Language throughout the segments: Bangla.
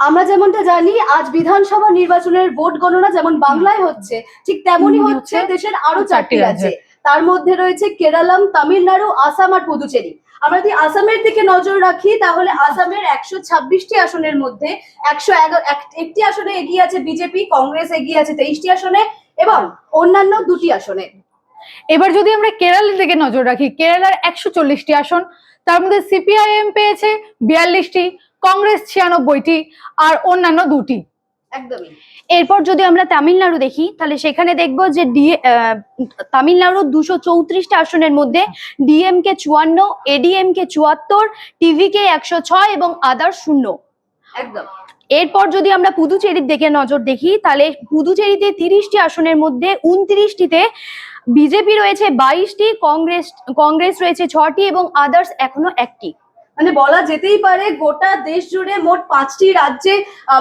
আমরা যেমনটা জানি আজ বিধানসভা নির্বাচনের ভোট গণনা যেমন বাংলায় হচ্ছে ঠিক তেমনই হচ্ছে দেশের আরো 4টি রাজ্যে। তার মধ্যে রয়েছে কেরালাম, তামিলনাড়ু, আসাম আর পুদুচেরি। আমরা যদি আসামের দিকে নজর রাখি তাহলে আসামের 126টি আসনের মধ্যে 101টি আসনে এগিয়ে আছে বিজেপি, কংগ্রেস এগিয়ে আছে 23টি আসনে এবং অন্যান্য 2টি আসনে। এবার যদি আমরা কেরালার দিকে নজর রাখি, কেরালার 140টি আসন, তার মধ্যে সিপিআইএম পেয়েছে 42টি, কংগ্রেস 96টি আর অন্যান্য 2টি। একদমই। এরপর যদি আমরা তামিলনাড়ু দেখি তাহলে সেখানে দেখবো যে তামিলনাড়ুর 234টা আসনের মধ্যে ডিএমকে 54, এডিএমকে 74, টিভিকে 106 এবং আদার 0। একদম। এরপর যদি আমরা পুদুচেরির দিকে নজর দেখি তাহলে পুদুচেরিতে 30টি আসনের মধ্যে 29টিতে বিজেপি রয়েছে 22টি, কংগ্রেস রয়েছে 6টি এবং আদার্স এখনো 1টি। মানে বলা যেতেই পারে গোটা দেশ জুড়ে মোট 5টি রাজ্যে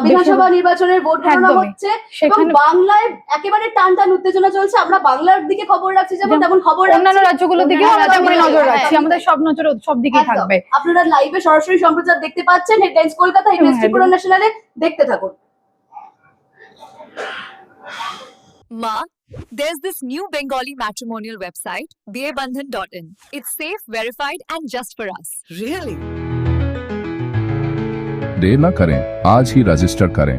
বিধানসভা নির্বাচনের ভোট গণনা হচ্ছে এবং বাংলায় একেবারে টান টান উত্তেজনা চলছে। আমরা বাংলার দিকে খবর রাখছি যেমন তেমন খবর অন্যান্য রাজ্যগুলোর দিকেও আমরা তেমন নজর রাখছি, আমাদের সব নজর সব দিকেই থাকবে। আপনারা লাইভে সরাসরি সম্প্রচার দেখতে পাচ্ছেন হেডলাইন্স কলকাতা, হেডলাইন্স ত্রিপুরা ন্যাশনালে, দেখতে থাকুন। Ma, there's this new Bengali matrimonial website, BABandhan.in. It's safe, verified, and just for us. Really? देर न करें, आज ही रजिस्टर करें।